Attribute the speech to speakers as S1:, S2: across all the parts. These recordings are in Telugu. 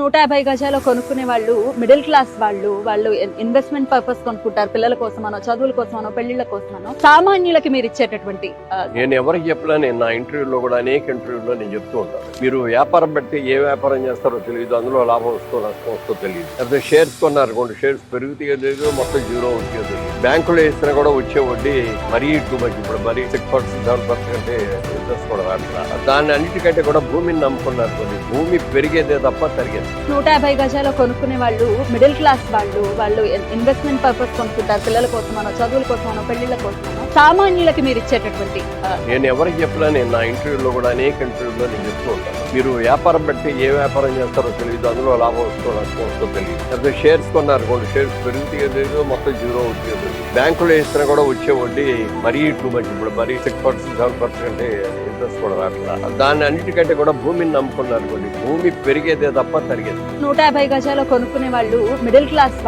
S1: 150 గజాలు కొనుక్కునే వాళ్ళు మిడిల్ క్లాస్ వాళ్ళు ఇన్వెస్ట్మెంట్ పర్పస్ కొనుక్కుంటారు. పిల్లల కోసమనో, చదువుల కోసమనో, పెళ్లిళ్ళ కోసమనో. సామాన్యులకి మీరు ఇచ్చేటటువంటి
S2: నేను ఎవరికి చెప్పినా, నేను నా ఇంటర్వ్యూలో కూడా అనేక ఇంటర్వ్యూలో నేను చెప్తూ ఉంటాను, మీరు వ్యాపారం బట్టి ఏ వ్యాపారం చేస్తారో తెలియదు, అందులో లాభం వస్తూ నష్టం వస్తూ తెలియదు. అయితే షేర్స్ కొన్నారనుకోండి, షేర్స్ పెరుగుతాయో తెలియదు, మొత్తం జీరో అవుతాయో తెలియదు. బ్యాంకులో వేసినా కూడా వచ్చే వడ్డీ మరీ టూ మచ్. ఇప్పుడు మరీ 6%, 7% అంటే ఇంట్రెస్ట్ కూడా రాట్లా. దాన్ని అన్నిటికంటే కూడా భూమిని నమ్ముకున్నారు. భూమి పెరిగేదే తప్ప తరిగేది.
S1: 150 గజాలు కొనుక్కునే వాళ్ళు మిడిల్ క్లాస్ వాళ్ళు ఇన్వెస్ట్మెంట్ పర్పస్ కొనుక్కుంటారు. పిల్లల కోసమనో, చదువుల కోసమనో, పెళ్లిళ్ళ కోసమనో. సామాన్యులకి మీరు ఇచ్చేటటువంటి
S2: నేను ఎవరికి చెప్పినా, నేను నా ఇంటర్వ్యూలో కూడా అనేక ఇంటర్వ్యూలో నేను చెప్తూ ఉంటాను, మీరు వ్యాపారం బట్టి ఏ వ్యాపారం చేస్తారో తెలియదు, అందులో లాభం వస్తూ నష్టం వస్తూ తెలియదు. అయితే షేర్స్ కొన్నారనుకోండి, షేర్స్ పెరుగుతాయో తెలియదు, మొత్తం జీరో అవుతాయో తెలియదు. బ్యాంకులో వేసినా కూడా వచ్చే వడ్డీ మరీ టూ మచ్. ఇప్పుడు మరీ 6%, 7% అంటే ఇంట్రెస్ట్ కూడా రాట్లా. దాన్ని అన్నిటికంటే కూడా భూమిని నమ్ముకున్నారు. భూమి పెరిగేదే తప్ప తరిగేది.
S1: 150 గజాలు కొనుక్కునే వాళ్ళు మిడిల్ క్లాస్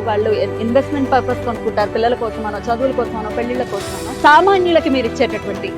S1: వాళ్ళు ఇన్వెస్ట్మెంట్ పర్పస్ కొనుక్కుంటారు. పిల్లల కోసమనో, చదువుల కోసమనో, పెళ్లిళ్ళ కోసమనో. సామాన్యులకి మీరు ఇచ్చేటటువంటి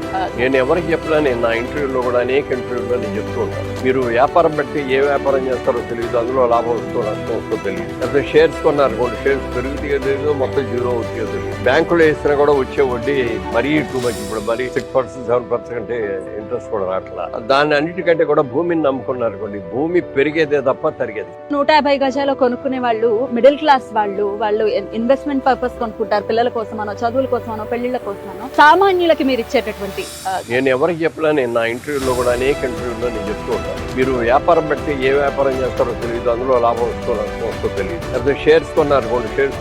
S2: నేను ఎవరికి చెప్పినా, నేను నా ఇంటర్వ్యూలో కూడా అనేక ఇంటర్వ్యూలో నేను చెప్తూ ఉంటాను, మీరు వ్యాపారం బట్టి ఏ వ్యాపారం చేస్తారో తెలియదు, అందులో లాభం వస్తూ నష్టం వస్తూ తెలియదు. అయితే షేర్స్ కొన్నారనుకోండి, షేర్స్ పెరుగుతాయో తెలియదు, మొత్తం జీరో అవుతాయో తెలియదు. బ్యాంకులో వేసినా కూడా వచ్చే వడ్డీ మరీ టూ మచ్. ఇప్పుడు మరీ 6%, 7% అంటే ఇంట్రెస్ట్ కూడా రాట్లా. దాన్ని అన్నిటికంటే కూడా భూమిని నమ్ముకున్నారు. భూమి పెరిగేదే తప్ప తరిగేది.
S1: 150 గజాలు కొనుక్కునే వాళ్ళు మిడిల్ క్లాస్ వాళ్ళు ఇన్వెస్ట్మెంట్ పర్పస్ కొనుక్కుంటారు. పిల్లల కోసమనో, చదువుల కోసమనో, పెళ్లిళ్ళ కోసమనో. సామాన్యులకి మీరు ఇచ్చేటటువంటి
S2: నేను ఎవరికి చెప్పినా, నేను నా ఇంటర్వ్యూలో కూడా అనేక ఇంటర్వ్యూలో నేను చెప్తూ ఉంటాను, మీరు వ్యాపారం బట్టి ఏ వ్యాపారం చేస్తారో తెలియదు, అందులో లాభం వస్తూ నష్టం వస్తూ తెలియదు. అయితే షేర్స్ కొన్నారనుకోండి, షేర్స్